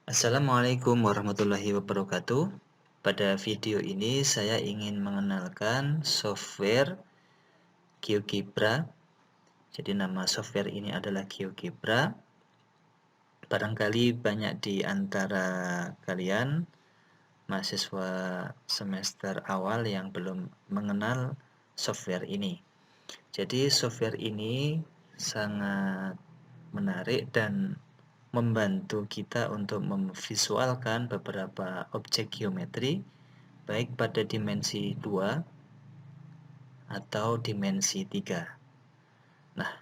Assalamualaikum warahmatullahi wabarakatuh. Pada video ini saya ingin mengenalkan software GeoGebra. Jadi nama software ini adalah GeoGebra. Barangkali banyak di antara kalian mahasiswa semester awal yang belum mengenal software ini. Jadi software ini sangat menarik dan membantu kita untuk memvisualkan beberapa objek geometri baik pada dimensi 2 atau dimensi 3. Nah,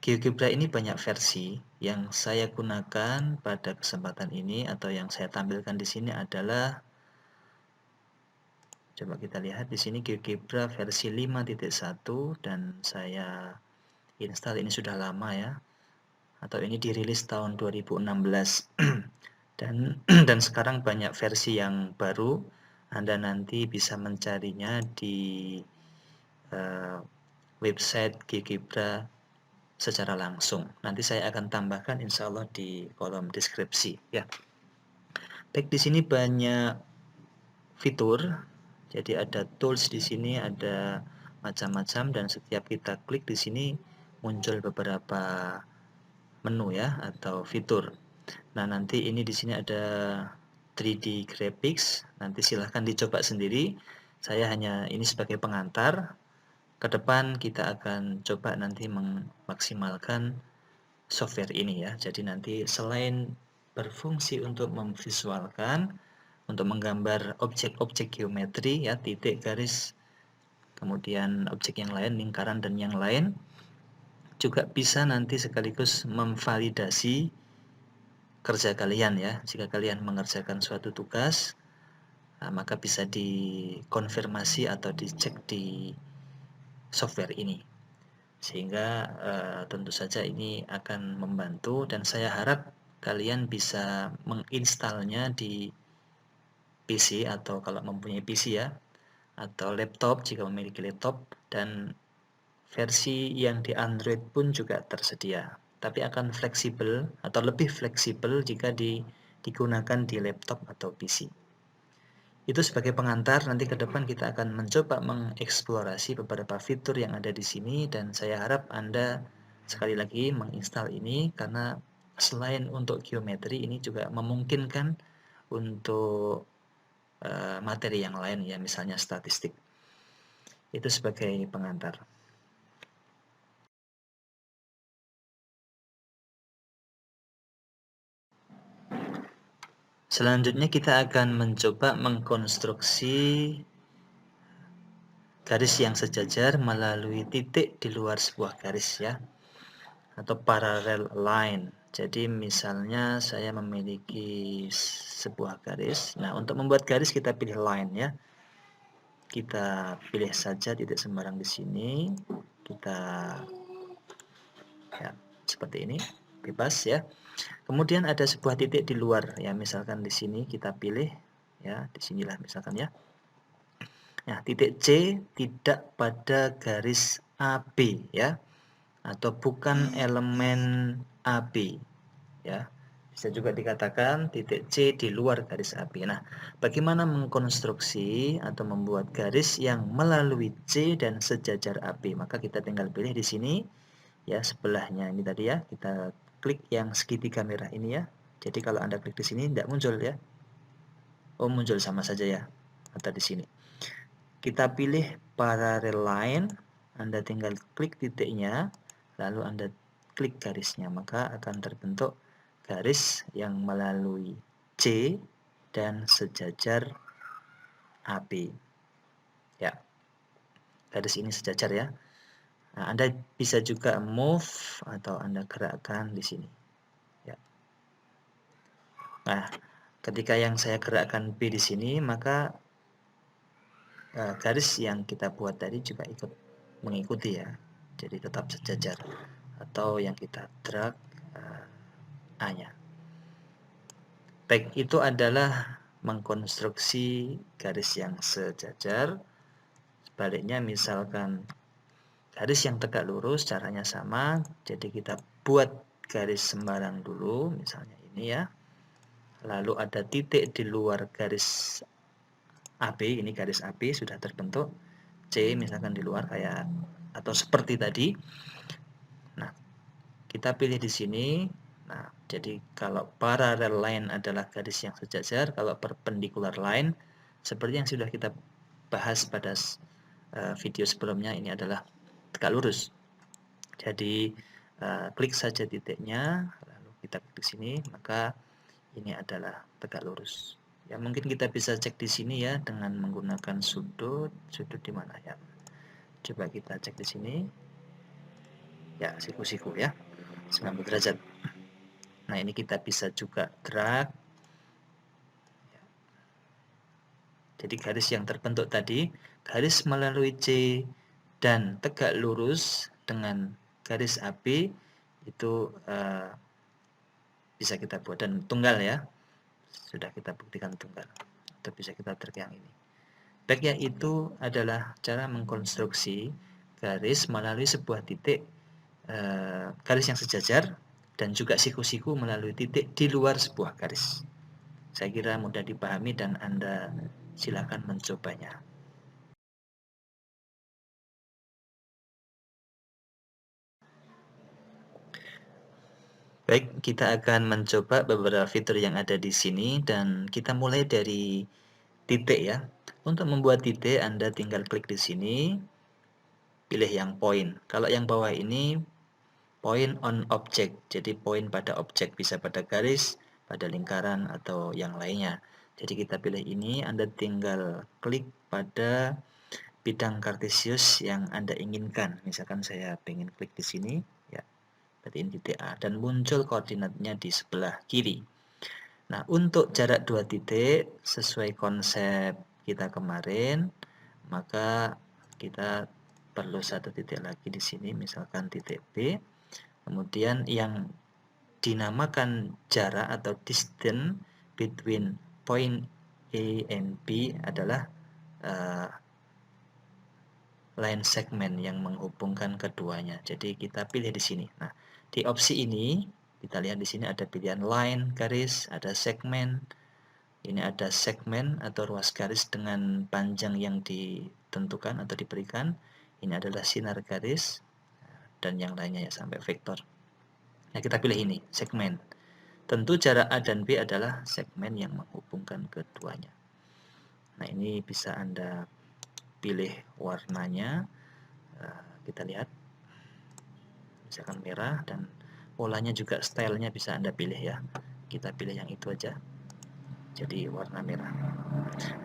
GeoGebra ini banyak versi. Yang saya gunakan pada kesempatan ini atau yang saya tampilkan di sini adalah, coba kita lihat di sini GeoGebra versi 5.1 dan saya install ini sudah lama ya. Atau ini dirilis tahun 2016. dan sekarang banyak versi yang baru. Anda nanti bisa mencarinya di website GeoGebra secara langsung. Nanti saya akan tambahkan insya Allah di kolom deskripsi ya. Baik, di sini banyak fitur. Jadi ada tools di sini, ada macam-macam, dan setiap kita klik di sini muncul beberapa menu ya atau fitur. Nah, nanti ini di sini ada 3D graphics. Nanti silahkan dicoba sendiri. Saya hanya ini sebagai pengantar. Ke depan kita akan coba nanti memaksimalkan software ini ya. Jadi nanti selain berfungsi untuk memvisualkan, untuk menggambar objek-objek geometri ya, titik, garis, kemudian objek yang lain, lingkaran dan yang lain, juga bisa nanti sekaligus memvalidasi kerja kalian ya. Jika kalian mengerjakan suatu tugas, maka bisa dikonfirmasi atau dicek di software ini. Sehingga tentu saja ini akan membantu, dan saya harap kalian bisa menginstalnya di PC atau kalau mempunyai PC ya, atau laptop jika memiliki laptop, dan versi yang di Android pun juga tersedia. Tapi akan fleksibel atau lebih fleksibel jika digunakan di laptop atau PC. Itu sebagai pengantar. Nanti ke depan kita akan mencoba mengeksplorasi beberapa fitur yang ada di sini, dan saya harap Anda sekali lagi menginstal ini karena selain untuk geometri, ini juga memungkinkan untuk materi yang lain ya, misalnya statistik. Itu sebagai pengantar. Selanjutnya kita akan mencoba mengkonstruksi garis yang sejajar melalui titik di luar sebuah garis ya, atau parallel line. Jadi misalnya saya memiliki sebuah garis. Nah, untuk membuat garis kita pilih line ya. Kita pilih saja titik sembarang di sini. Kita ya, seperti ini, bebas ya. Kemudian ada sebuah titik di luar ya, misalkan di sini kita pilih ya, disinilah misalkan ya. Nah, titik C tidak pada garis AB ya, atau bukan elemen AB ya. Bisa juga dikatakan titik C di luar garis AB. Nah, bagaimana mengkonstruksi atau membuat garis yang melalui C dan sejajar AB? Maka kita tinggal pilih di sini ya, sebelahnya ini tadi ya, kita klik yang segitiga merah ini ya. Jadi kalau Anda klik di sini tidak muncul ya. Oh, muncul sama saja ya, atau di sini. Kita pilih parallel line, Anda tinggal klik titiknya, lalu Anda klik garisnya, maka akan terbentuk garis yang melalui C dan sejajar AB. Ya, garis ini sejajar ya. Nah, Anda bisa juga move atau Anda gerakkan di sini. Ya. Nah, ketika yang saya gerakkan B di sini, maka garis yang kita buat tadi juga ikut mengikuti ya. Jadi tetap sejajar. Atau yang kita drag A-nya. Baik, itu adalah mengkonstruksi garis yang sejajar. Sebaliknya misalkan garis yang tegak lurus, caranya sama. Jadi kita buat garis sembarang dulu, misalnya ini ya. lalu ada titik di luar garis AB, ini garis AB sudah terbentuk, C misalkan di luar kayak atau seperti tadi. Nah, kita pilih di sini. Nah, jadi kalau parallel line adalah garis yang sejajar, kalau perpendicular line seperti yang sudah kita bahas pada video sebelumnya, ini adalah tegak lurus. Jadi klik saja titiknya, lalu kita klik sini, maka ini adalah tegak lurus. Ya, mungkin kita bisa cek di sini ya dengan menggunakan sudut di mana ya. Coba kita cek di sini. Ya, siku-siku ya. 90 derajat. Nah, ini kita bisa juga drag. Jadi garis yang terbentuk tadi, garis melalui C dan tegak lurus dengan garis AB itu bisa kita buat, dan tunggal ya. Sudah kita buktikan tunggal. Atau bisa kita drag yang ini. Drag itu adalah cara mengkonstruksi garis melalui sebuah titik, garis yang sejajar, dan juga siku-siku melalui titik di luar sebuah garis. Saya kira mudah dipahami dan Anda silakan mencobanya. Baik, kita akan mencoba beberapa fitur yang ada di sini dan kita mulai dari titik ya. Untuk membuat titik Anda tinggal klik di sini, pilih yang point. Kalau yang bawah ini point on object, jadi point pada objek, bisa pada garis, pada lingkaran, atau yang lainnya. Jadi kita pilih ini, Anda tinggal klik pada bidang kartesius yang Anda inginkan. Misalkan saya ingin klik di sini, ya, berarti ini titik A, dan muncul koordinatnya di sebelah kiri. Nah, untuk jarak dua titik, sesuai konsep kita kemarin, maka kita perlu satu titik lagi di sini, misalkan titik B. Kemudian yang dinamakan jarak atau distance between point A and B adalah line segment yang menghubungkan keduanya. Jadi kita pilih di sini. Nah, di opsi ini kita lihat di sini ada pilihan line, garis, ada segmen. Ini ada segmen atau ruas garis dengan panjang yang ditentukan atau diberikan. Ini adalah sinar garis dan yang lainnya ya sampai vektor. Nah, kita pilih ini, segmen. Tentu jarak A dan B adalah segmen yang menghubungkan keduanya. Nah, ini bisa Anda pilih warnanya. Kita lihat, misalkan merah, dan polanya juga, stylenya bisa Anda pilih ya. Kita pilih yang itu aja. Jadi warna merah.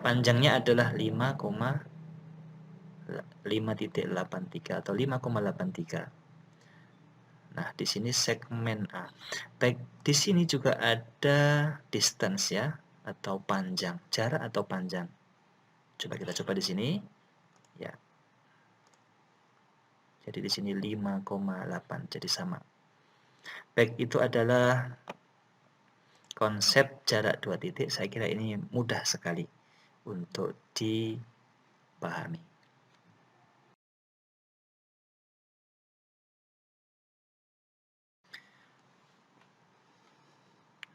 Panjangnya adalah 5,83 atau 5,83. Nah, di sini segmen A. Baik, di sini juga ada distance ya, atau panjang, jarak atau panjang. Coba kita coba di sini. Ya. Jadi di sini 5,8, jadi sama. Baik, itu adalah konsep jarak dua titik. Saya kira ini mudah sekali untuk dipahami.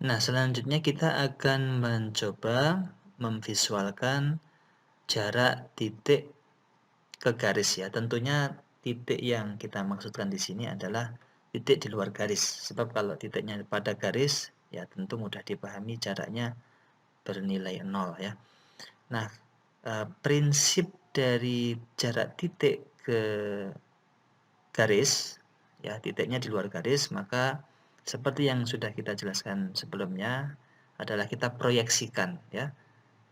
Nah, selanjutnya kita akan mencoba memvisualkan jarak titik ke garis ya. Tentunya titik yang kita maksudkan di sini adalah titik di luar garis. Sebab kalau titiknya pada garis, ya tentu mudah dipahami jaraknya bernilai 0 ya. Nah, prinsip dari jarak titik ke garis, ya titiknya di luar garis, maka seperti yang sudah kita jelaskan sebelumnya adalah kita proyeksikan ya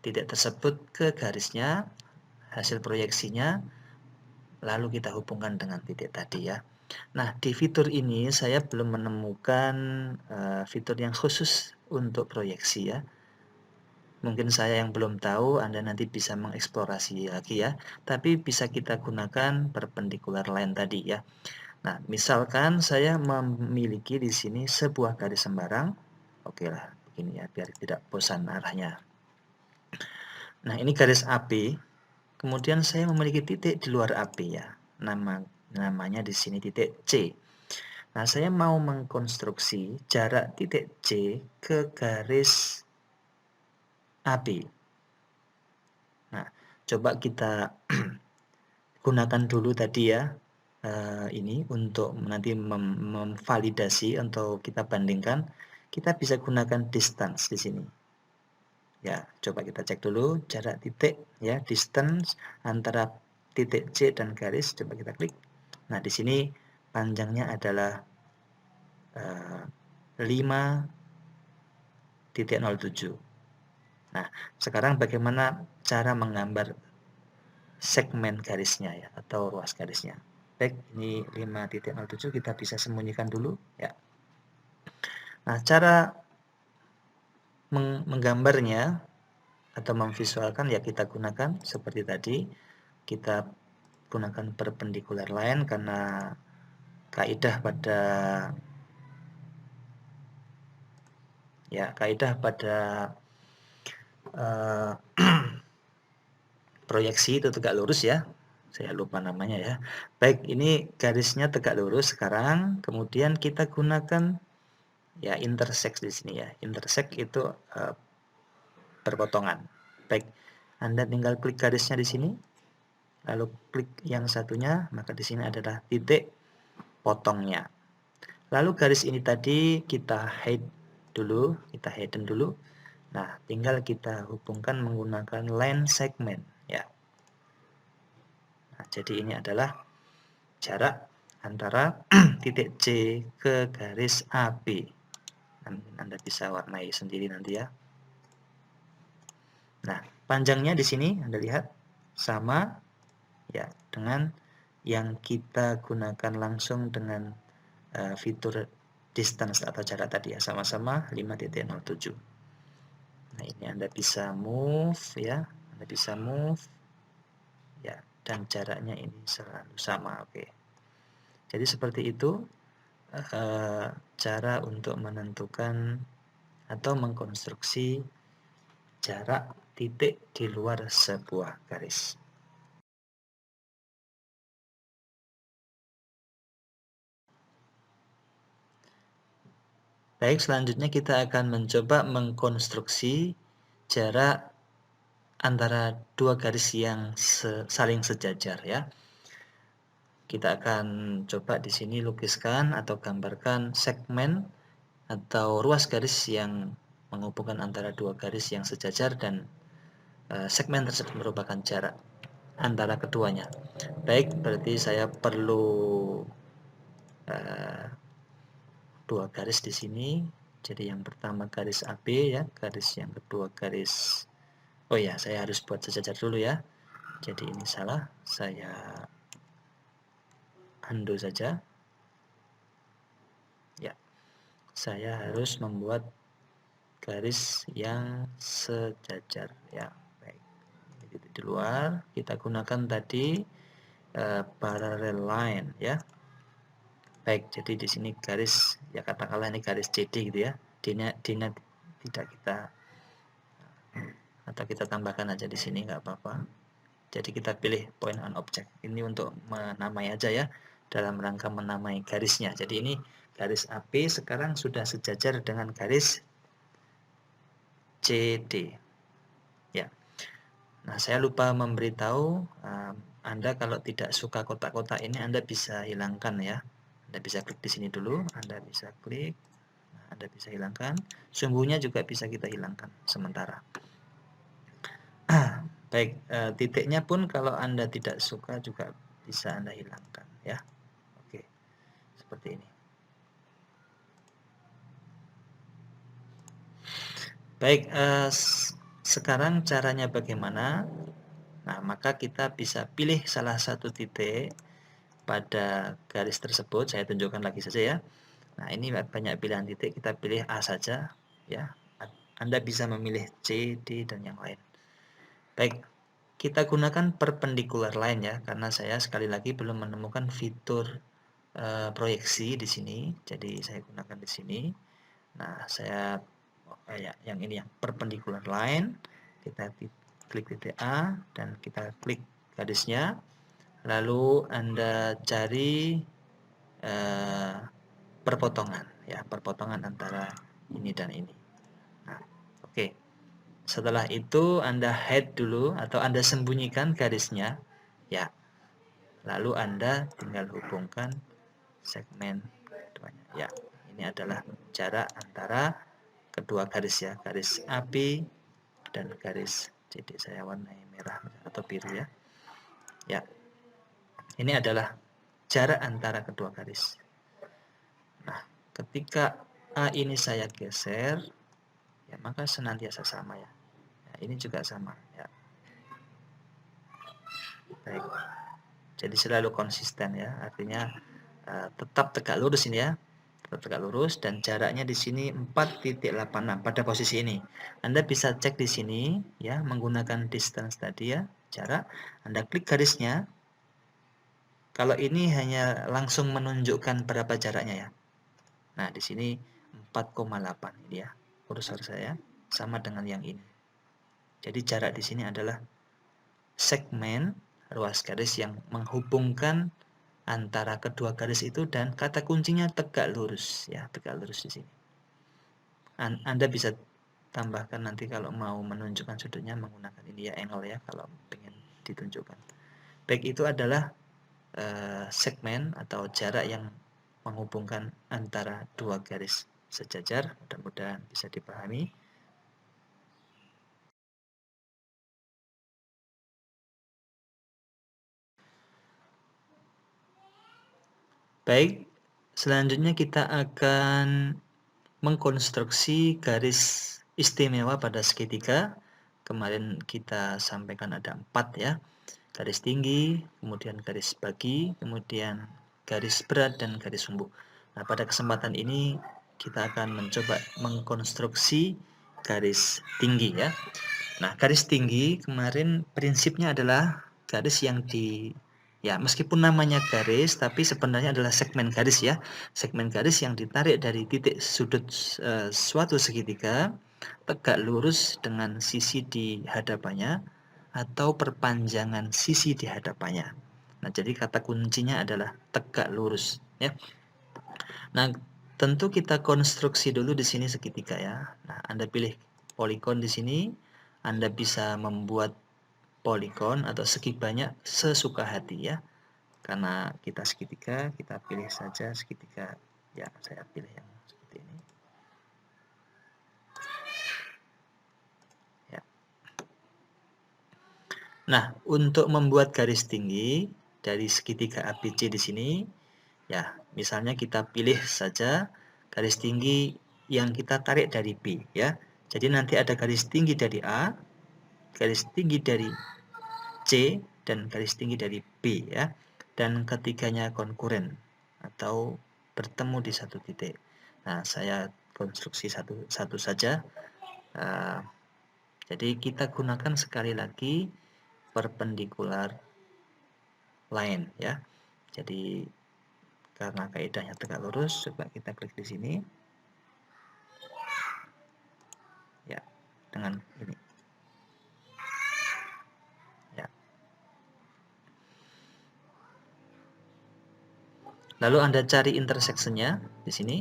titik tersebut ke garisnya, hasil proyeksinya, lalu kita hubungkan dengan titik tadi ya. Nah, di fitur ini saya belum menemukan fitur yang khusus untuk proyeksi ya. Mungkin saya yang belum tahu, Anda nanti bisa mengeksplorasi lagi ya. Tapi bisa kita gunakan perpendicular line tadi ya. Nah, misalkan saya memiliki di sini sebuah garis sembarang. Oke lah, begini ya, biar tidak bosan arahnya. Nah, ini garis AB. Kemudian saya memiliki titik di luar AB ya. Namanya di sini titik C. Nah, saya mau mengkonstruksi jarak titik C ke garis AB. Nah, coba kita gunakan dulu tadi ya, ini untuk nanti memvalidasi atau kita bandingkan, kita bisa gunakan distance di sini. Ya, coba kita cek dulu jarak titik ya, distance antara titik C dan garis, coba kita klik. Nah, di sini panjangnya adalah 5.07. Nah, sekarang bagaimana cara menggambar segmen garisnya ya, atau ruas garisnya. Baik, ini 5.07 kita bisa sembunyikan dulu ya. Nah, cara menggambarnya atau memvisualkan ya kita gunakan seperti tadi, kita gunakan perpendicular line karena kaidah pada proyeksi itu tegak lurus ya. Saya lupa namanya ya. Baik, ini garisnya tegak lurus sekarang, kemudian kita gunakan ya intersect di sini ya. Intersect itu perpotongan. Baik, Anda tinggal klik garisnya di sini, lalu klik yang satunya, maka di sini adalah titik potongnya. Lalu garis ini tadi kita hide dulu, kita hidden dulu. Nah, tinggal kita hubungkan menggunakan line segment ya. Nah, jadi ini adalah jarak antara titik C ke garis AB. Anda bisa warnai sendiri nanti ya. Nah, panjangnya di sini Anda lihat sama ya dengan yang kita gunakan langsung dengan fitur distance atau jarak tadi ya, sama-sama 5.07. Nah, ini Anda bisa move ya, Anda bisa move ya, dan jaraknya ini selalu sama. Oke. Jadi seperti itu cara untuk menentukan atau mengkonstruksi jarak titik di luar sebuah garis. Baik, selanjutnya kita akan mencoba mengkonstruksi jarak antara dua garis yang saling sejajar ya. Kita akan coba di sini lukiskan atau gambarkan segmen atau ruas garis yang menghubungkan antara dua garis yang sejajar, dan segmen tersebut merupakan jarak antara keduanya. Baik, berarti saya perlu dua garis di sini. Jadi yang pertama garis AB ya, garis yang kedua garis, oh ya, saya harus buat sejajar dulu ya. Jadi ini salah, saya undo saja. Ya, saya harus membuat garis yang sejajar ya. Baik, ini di luar kita gunakan tadi parallel line ya. Baik, jadi di sini garis ya, katakanlah ini garis CD gitu ya. Dina tidak kita, atau kita tambahkan aja di sini nggak apa-apa. Jadi kita pilih point on object. Ini untuk menamai aja ya, dalam rangka menamai garisnya. Jadi ini garis AB sekarang sudah sejajar dengan garis CD. Ya. Nah, saya lupa memberitahu Anda kalau tidak suka kotak-kotak ini, Anda bisa hilangkan ya. Anda bisa klik di sini dulu, Anda bisa klik, Anda bisa hilangkan. Sumbunya juga bisa kita hilangkan sementara. Baik, titiknya pun kalau Anda tidak suka juga bisa Anda hilangkan ya. Oke, seperti ini. Baik, sekarang caranya bagaimana? Nah, maka kita bisa pilih salah satu titik pada garis tersebut. Saya tunjukkan lagi saja ya. Nah, ini banyak pilihan titik, kita pilih A saja ya. Anda bisa memilih C, D, dan yang lain. Baik, kita gunakan perpendicular line ya, karena saya sekali lagi belum menemukan fitur proyeksi di sini. Jadi saya gunakan di sini. Nah, saya yang ini yang perpendicular line. Kita klik titik A dan kita klik garisnya. Lalu Anda cari perpotongan ya, perpotongan antara ini dan ini. Nah, oke. Setelah itu Anda hide dulu atau Anda sembunyikan garisnya, ya. Lalu Anda tinggal hubungkan segmen keduanya. Ya, ini adalah jarak antara kedua garis ya, garis AB dan garis CD. Saya warnai merah atau biru ya. Ya, ini adalah jarak antara kedua garis. Nah, ketika A ini saya geser, ya maka senantiasa sama ya. Nah, ini juga sama ya. Baik. Jadi selalu konsisten ya, artinya tetap tegak lurus ini ya. Tetap tegak lurus dan jaraknya di sini 4.86 pada posisi ini. Anda bisa cek di sini ya menggunakan distance tadi ya, jarak. Anda klik garisnya. Kalau ini hanya langsung menunjukkan berapa jaraknya ya. Nah, di sini 4,8 ini ya. Kursor saya sama dengan yang ini. Jadi jarak di sini adalah segmen ruas garis yang menghubungkan antara kedua garis itu dan kata kuncinya tegak lurus ya, tegak lurus di sini. Anda bisa tambahkan nanti kalau mau menunjukkan sudutnya menggunakan ini ya, angle ya, kalau ingin ditunjukkan. Baik, itu adalah segmen atau jarak yang menghubungkan antara dua garis sejajar. Mudah-mudahan bisa dipahami. Baik, selanjutnya kita akan mengkonstruksi garis istimewa pada segitiga. Kemarin kita sampaikan ada 4 ya. Garis tinggi, kemudian garis bagi, kemudian garis berat dan garis sumbu. Nah, pada kesempatan ini kita akan mencoba mengkonstruksi garis tinggi ya. Nah, garis tinggi kemarin prinsipnya adalah garis yang ya meskipun namanya garis tapi sebenarnya adalah segmen garis ya. Segmen garis yang ditarik dari titik sudut suatu segitiga tegak lurus dengan sisi di hadapannya atau perpanjangan sisi di hadapannya. Nah, jadi kata kuncinya adalah tegak lurus ya. Nah, tentu kita konstruksi dulu di sini segitiga ya. Nah, Anda pilih poligon di sini. Anda bisa membuat poligon atau segi banyak sesuka hati ya. Karena kita segitiga, kita pilih saja segitiga. Ya, saya pilih yang seperti ini. Ya. Nah, untuk membuat garis tinggi dari segitiga ABC di sini, ya, misalnya kita pilih saja garis tinggi yang kita tarik dari B ya. Jadi nanti ada garis tinggi dari A, garis tinggi dari C, dan garis tinggi dari B ya. Dan ketiganya konkuren atau bertemu di satu titik. Nah, saya konstruksi satu saja. Jadi kita gunakan sekali lagi perpendikular line ya. Jadi karena kaidahnya tegak lurus, coba kita klik di sini. Ya, dengan ini. Ya. Lalu Anda cari intersection-nya di sini.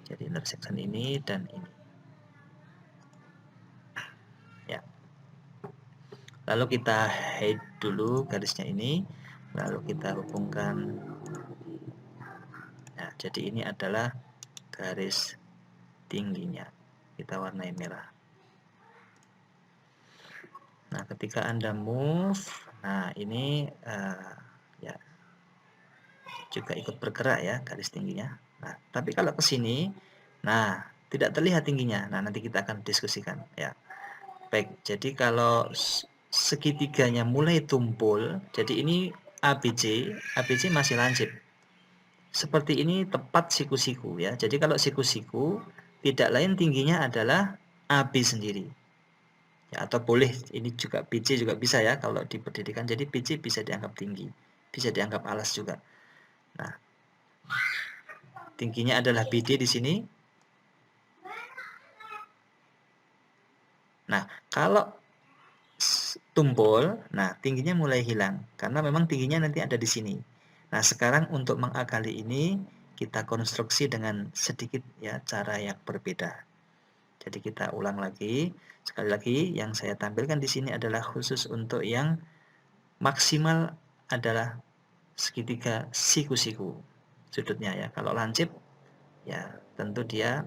Jadi intersection ini dan ini. Ya. Lalu kita hide dulu garisnya ini. Lalu kita hubungkan. Nah, jadi ini adalah garis tingginya. Kita warnai merah. Nah, ketika Anda move, nah ini ya juga ikut bergerak ya garis tingginya. Nah, tapi kalau ke sini, nah tidak terlihat tingginya. Nah, nanti kita akan diskusikan ya. Baik, jadi kalau segitiganya mulai tumpul, jadi ini ABC masih lancip. Seperti ini tepat siku-siku ya. Jadi kalau siku-siku tidak lain tingginya adalah AB sendiri. Ya, atau boleh ini juga BC juga bisa ya kalau di pendidikan. Jadi BC bisa dianggap tinggi, bisa dianggap alas juga. Nah, tingginya adalah BD di sini. Nah, kalau tumpul, nah tingginya mulai hilang karena memang tingginya nanti ada di sini. Nah, sekarang untuk mengakali ini kita konstruksi dengan sedikit ya cara yang berbeda. Jadi kita ulang lagi. Sekali lagi, yang saya tampilkan di sini adalah khusus untuk yang maksimal adalah segitiga siku-siku sudutnya ya. Kalau lancip, ya tentu dia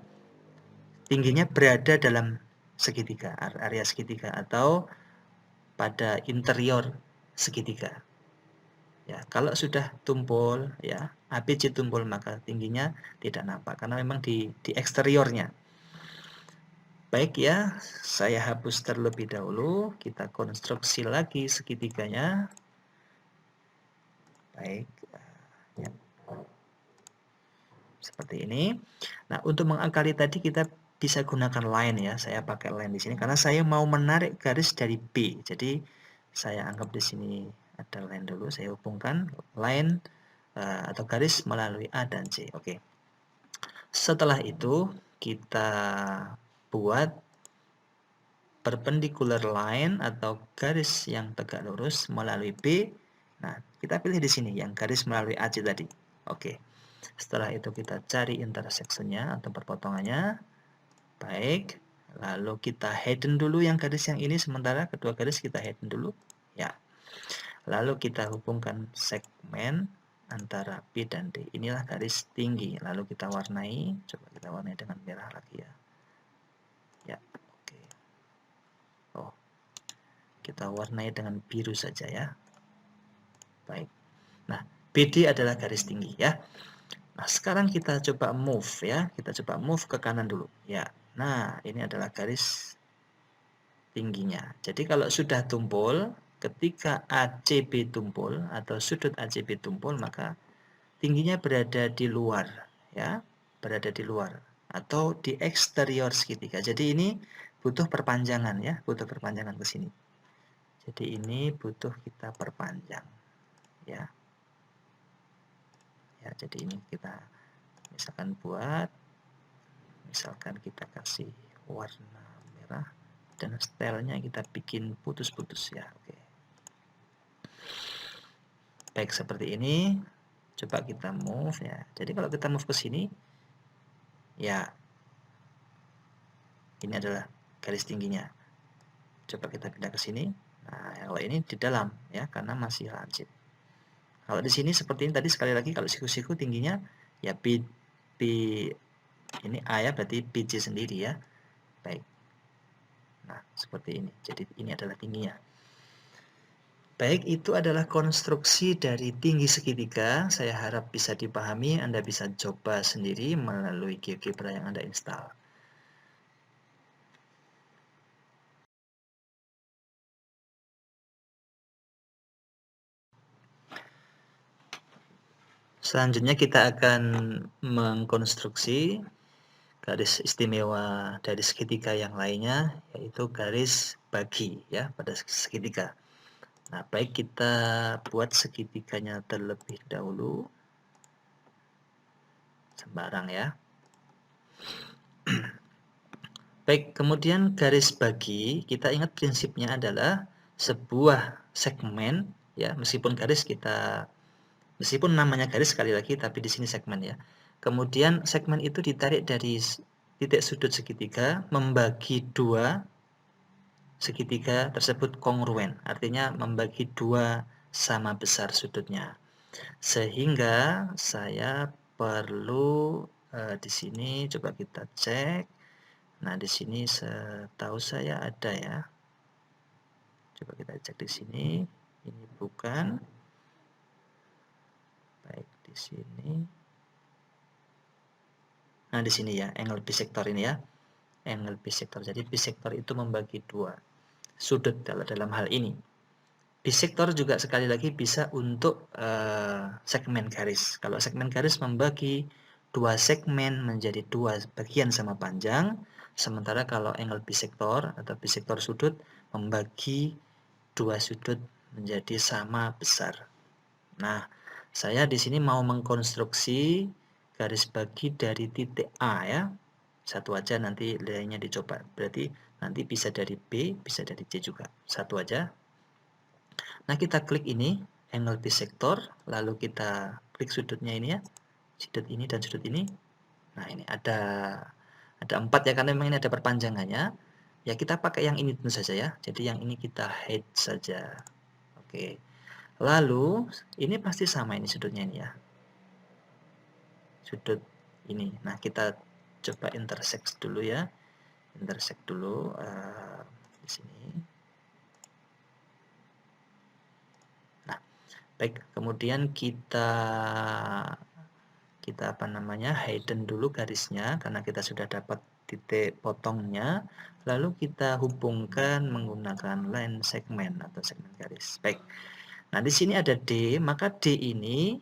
tingginya berada dalam segitiga, area segitiga atau pada interior segitiga. Ya, kalau sudah tumpul ya, ABC tumpul maka tingginya tidak nampak karena memang di eksteriornya. Baik ya, saya hapus terlebih dahulu, kita konstruksi lagi segitiganya. Baik. Ya. Seperti ini. Nah, untuk mengakali tadi kita bisa gunakan line ya. Saya pakai line di sini karena saya mau menarik garis dari B. Jadi saya anggap di sini ada line dulu, saya hubungkan line atau garis melalui A dan C. Oke. Setelah itu kita buat perpendicular line atau garis yang tegak lurus melalui B. Nah, kita pilih di sini yang garis melalui AC tadi. Oke. Setelah itu kita cari intersection-nya atau perpotongannya. Baik. Lalu kita hidden dulu yang garis yang ini, sementara kedua garis kita hidden dulu. Ya. Lalu kita hubungkan segmen antara B dan D. Inilah garis tinggi. Lalu kita warnai. Coba kita warnai dengan merah lagi ya. Ya. Oke. Oh. Kita warnai dengan biru saja ya. Baik. Nah, BD adalah garis tinggi ya. Nah, sekarang kita coba move ya. Kita coba move ke kanan dulu. Ya. Nah, ini adalah garis tingginya. Jadi kalau sudah tumpul, ketika ACB tumpul atau sudut ACB tumpul, maka tingginya berada di luar ya. Berada di luar atau di eksterior segitiga. Jadi ini butuh perpanjangan ya, butuh perpanjangan ke sini. Jadi ini butuh kita perpanjang ya. Ya, jadi ini kita misalkan misalkan kita kasih warna merah dan stylenya kita bikin putus-putus ya. Oke. Baik, seperti ini. Coba kita move ya. Jadi kalau kita move ke sini ya, ini adalah garis tingginya. Coba kita pindah ke sini. Nah, kalau ini di dalam ya, karena masih lancip. Kalau di sini seperti ini tadi, sekali lagi kalau siku-siku tingginya ya B ini A ya, berarti BJ sendiri ya. Baik. Nah, seperti ini. Jadi ini adalah tingginya. Baik, itu adalah konstruksi dari tinggi segitiga. Saya harap bisa dipahami. Anda bisa coba sendiri melalui GeoGebra yang Anda install. Selanjutnya kita akan mengkonstruksi garis istimewa dari segitiga yang lainnya, yaitu garis bagi ya pada segitiga. Nah, baik kita buat segitiganya terlebih dahulu. Sembarang ya. Baik, kemudian garis bagi, kita ingat prinsipnya adalah sebuah segmen ya, meskipun namanya garis sekali lagi, tapi di sini segmen ya. Kemudian segmen itu ditarik dari titik sudut segitiga membagi dua segitiga tersebut kongruen, artinya membagi dua sama besar sudutnya. Sehingga saya perlu di sini coba kita cek. Nah, di sini setahu saya ada ya. Coba kita cek di sini. Ini bukan. Baik, di sini. Nah, di sini ya, angle bisector ini ya. Angle bisector. Jadi bisector itu membagi dua sudut dalam hal ini. Bisector juga sekali lagi bisa untuk segmen garis. Kalau segmen garis membagi dua segmen menjadi dua bagian sama panjang, sementara kalau angle bisector atau bisector sudut membagi dua sudut menjadi sama besar. Nah, saya di sini mau mengkonstruksi garis bagi dari titik A ya. Satu aja, nanti lainnya dicoba. Berarti nanti bisa dari B, bisa dari C juga. Satu aja. Nah, kita klik ini, angle bisector, lalu kita klik sudutnya ini ya. Sudut ini dan sudut ini. Nah, ini ada Ada 4 ya, karena memang ini ada perpanjangannya. Ya kita pakai yang ini tentu saja ya. Jadi yang ini kita hide saja. Oke. Lalu ini pasti sama ini sudutnya ini ya. Sudut ini. Nah, kita coba intersect dulu ya. Intersect dulu di sini. Nah, baik. Kemudian kita apa namanya, hidden dulu garisnya karena kita sudah dapat titik potongnya, lalu kita hubungkan menggunakan line segment atau segmen garis. Baik. Nah, di sini ada D, maka D ini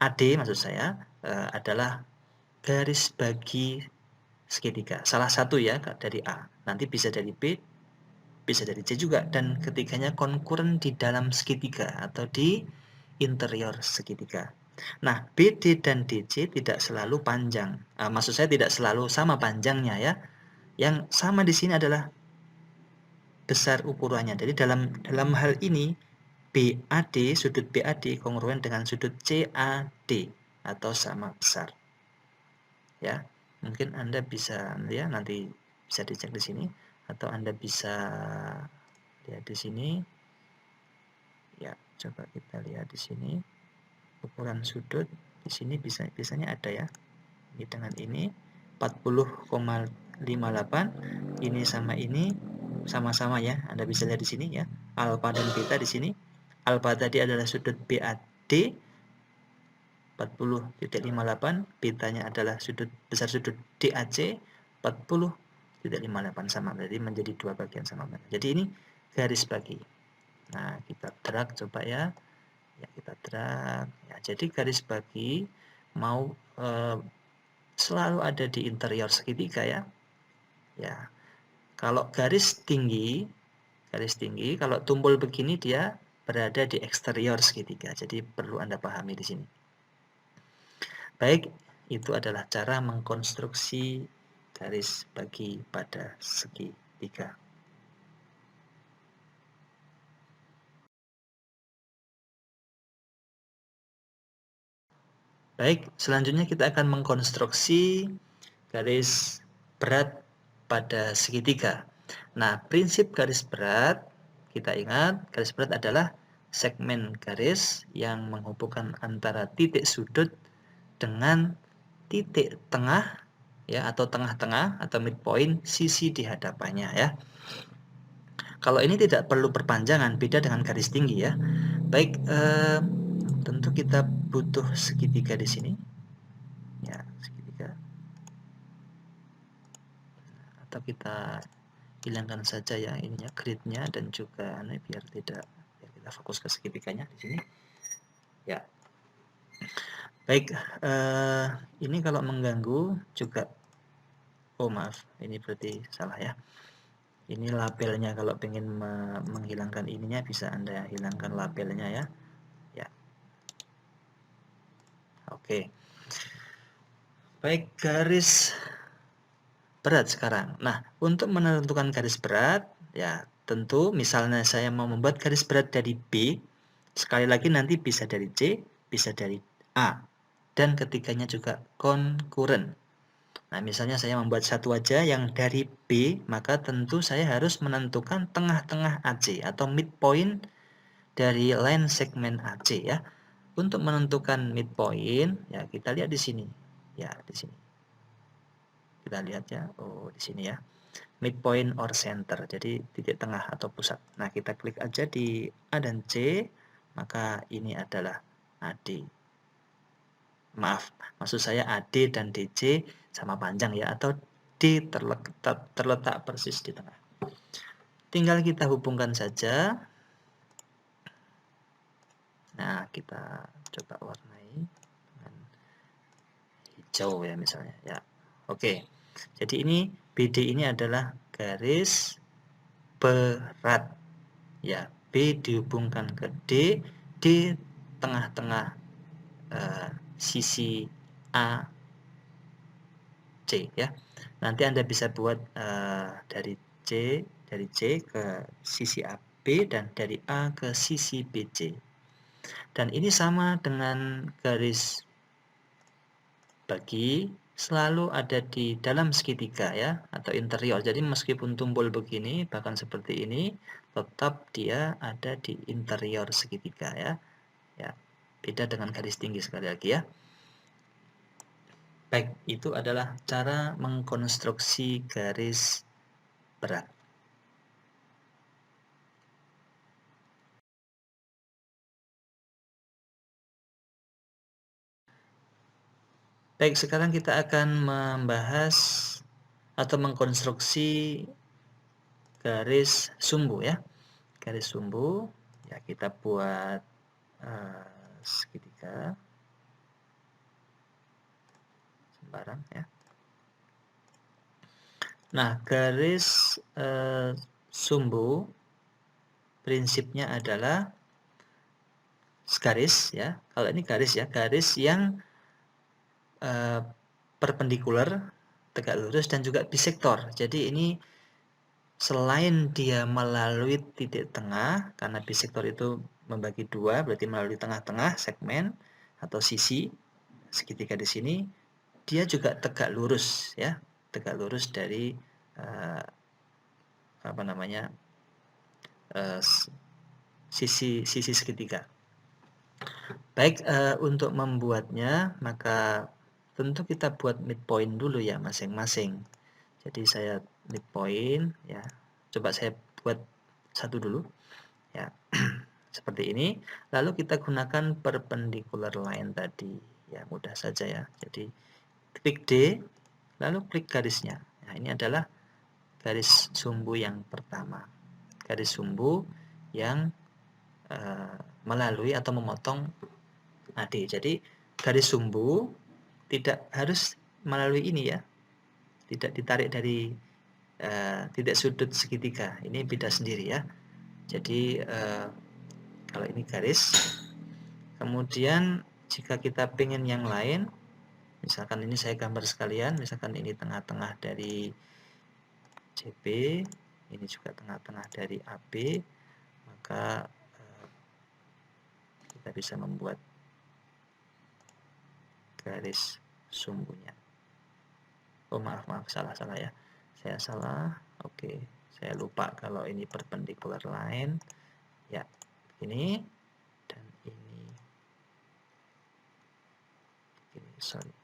AD maksud saya adalah garis bagi segitiga. Salah satu ya dari A. Nanti bisa dari B, bisa dari C juga, dan ketiganya konkuren di dalam segitiga atau di interior segitiga. Nah, BD dan DC tidak selalu panjang. Maksud saya tidak selalu sama panjangnya ya. Yang sama di sini adalah besar ukurannya. Jadi dalam hal ini BAD, sudut BAD kongruen dengan sudut CAD atau sama besar. Ya, mungkin Anda bisa ya nanti bisa dicek di sini atau Anda bisa lihat di sini. Ya, coba kita lihat di sini. Ukuran sudut di sini biasanya ada ya. Ini dengan ini 40,58, ini sama ini sama-sama ya. Anda bisa lihat di sini ya. Alfa dan beta di sini. Alfa tadi adalah sudut BAD 40,58, betanya adalah besar sudut DAC 40,58 sama. Jadi menjadi dua bagian sama. Jadi ini garis bagi. Nah, kita drag coba ya. Ya, kita drag. Ya, jadi garis bagi mau selalu ada di interior segitiga ya. Ya. Kalau garis tinggi kalau tumpul begini dia berada di eksterior segitiga. Jadi perlu Anda pahami di sini. Baik, itu adalah cara mengkonstruksi garis bagi pada segitiga. Baik, selanjutnya kita akan mengkonstruksi garis berat pada segitiga. Nah, prinsip garis berat, kita ingat, garis berat adalah segmen garis yang menghubungkan antara titik sudut dengan titik tengah ya, atau tengah-tengah atau midpoint sisi di hadapannya ya. Kalau ini tidak perlu perpanjangan, beda dengan garis tinggi ya. Baik, tentu kita butuh segitiga di sini. Ya, segitiga. Atau kita hilangkan saja ya ininya gridnya dan juga biar kita fokus ke segitiganya di sini. Ya. Baik, ini kalau mengganggu juga. Oh maaf, ini berarti salah ya. Ini labelnya, kalau pengen menghilangkan ininya bisa Anda hilangkan labelnya ya. Ya. Oke. Baik, garis berat sekarang. Nah, untuk menentukan garis berat, ya tentu misalnya saya mau membuat garis berat dari B, sekali lagi nanti bisa dari C, bisa dari A. Dan ketiganya juga konkuren. Nah, misalnya saya membuat satu aja yang dari B, maka tentu saya harus menentukan tengah-tengah AC atau midpoint dari line segmen AC ya. Untuk menentukan midpoint, ya kita lihat di sini. Ya, di sini. Kita lihat ya. Oh, di sini ya. Midpoint or center. Jadi titik tengah atau pusat. Nah, kita klik aja di A dan C, maka ini adalah AD. Maaf, maksud saya AD dan DC sama panjang ya, atau D terletak persis di tengah. Tinggal kita hubungkan saja. Nah, kita coba warnai dengan hijau ya misalnya ya. Oke. Jadi ini BD ini adalah garis berat. Ya, B dihubungkan ke D, D tengah-tengah sisi A C ya. Nanti Anda bisa buat dari C ke sisi AB dan dari A ke sisi BC. Dan ini sama dengan garis bagi selalu ada di dalam segitiga ya, atau interior. Jadi meskipun tumpul begini, bahkan seperti ini, tetap dia ada di interior segitiga ya. Ya, beda dengan garis tinggi sekali lagi ya. Baik, itu adalah cara mengkonstruksi garis berat. Baik, sekarang kita akan membahas atau mengkonstruksi garis sumbu ya. Garis sumbu, ya kita buat segitiga sembarang ya. Nah, garis sumbu prinsipnya adalah garis ya. Kalau ini garis ya, garis yang perpendikular, tegak lurus, dan juga bisektor. Jadi ini selain dia melalui titik tengah, karena bisektor itu membagi dua, berarti melalui tengah-tengah segmen atau sisi segitiga di sini, dia juga tegak lurus ya, tegak lurus dari sisi segitiga. Baik, untuk membuatnya maka tentu kita buat midpoint dulu ya masing-masing. Jadi saya midpoint ya. Coba saya buat satu dulu ya. Seperti ini. Lalu kita gunakan perpendicular line tadi. Ya, mudah saja ya. Jadi klik D, lalu klik garisnya. Nah, ini adalah garis sumbu yang pertama. Garis sumbu yang melalui atau memotong AD. Jadi garis sumbu tidak harus melalui ini ya. Tidak ditarik dari titik sudut segitiga. Ini beda sendiri ya. Jadi kalau ini garis, kemudian jika kita pengen yang lain, misalkan ini saya gambar sekalian, misalkan ini tengah-tengah dari CB, ini juga tengah-tengah dari AB, maka kita bisa membuat garis sumbunya. Oh maaf, salah ya. Saya salah. Oke, saya lupa kalau ini perpendicular line. Ya, ini dan ini. Sorry.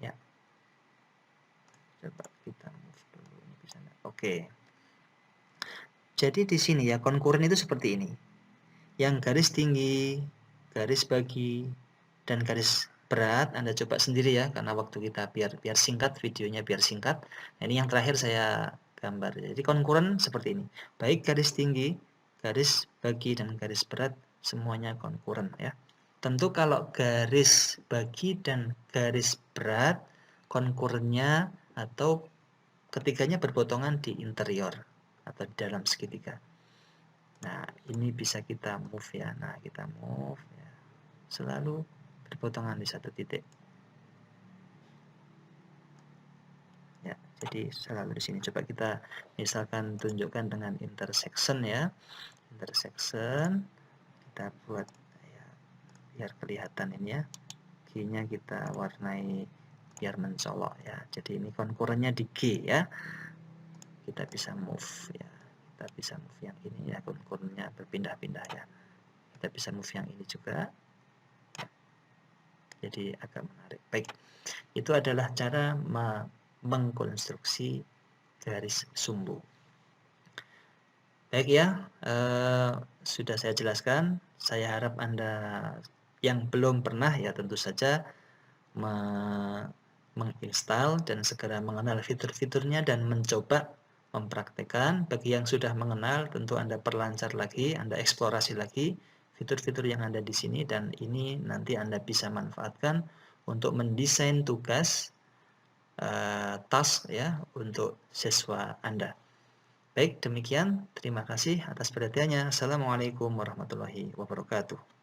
Ya. Coba kita move dulu, ini bisa enggak? Oke. Jadi di sini ya konkuren itu seperti ini. Yang garis tinggi, garis bagi, dan garis berat Anda coba sendiri ya, karena waktu kita biar singkat, videonya biar singkat. Nah, ini yang terakhir saya gambar. Jadi konkuren seperti ini. Baik garis tinggi, garis bagi, dan garis berat semuanya konkuren ya. Tentu kalau garis bagi dan garis berat konkurennya atau ketiganya berpotongan di interior atau di dalam segitiga. Nah, ini bisa kita move ya. Nah, kita move ya. Selalu berpotongan di satu titik. Ya, jadi selalu di sini. Coba kita misalkan tunjukkan dengan intersection ya. Intersection kita buat ya, biar kelihatan ini ya. G-nya kita warnai biar mencolok ya. Jadi ini konkurennya di G ya. Kita bisa move ya. Kita bisa move yang ini ya, konkurnya berpindah-pindah ya. Kita bisa move yang ini juga. Jadi agak menarik. Baik, itu adalah cara mengkonstruksi garis sumbu. Baik ya, sudah saya jelaskan. Saya harap Anda yang belum pernah ya tentu saja menginstal dan segera mengenal fitur-fiturnya dan mencoba mempraktekkan. Bagi yang sudah mengenal, tentu Anda perlancar lagi, Anda eksplorasi lagi fitur-fitur yang ada di sini, dan ini nanti Anda bisa manfaatkan untuk mendesain tugas task ya untuk siswa Anda. Baik, demikian. Terima kasih atas perhatiannya. Assalamualaikum warahmatullahi wabarakatuh.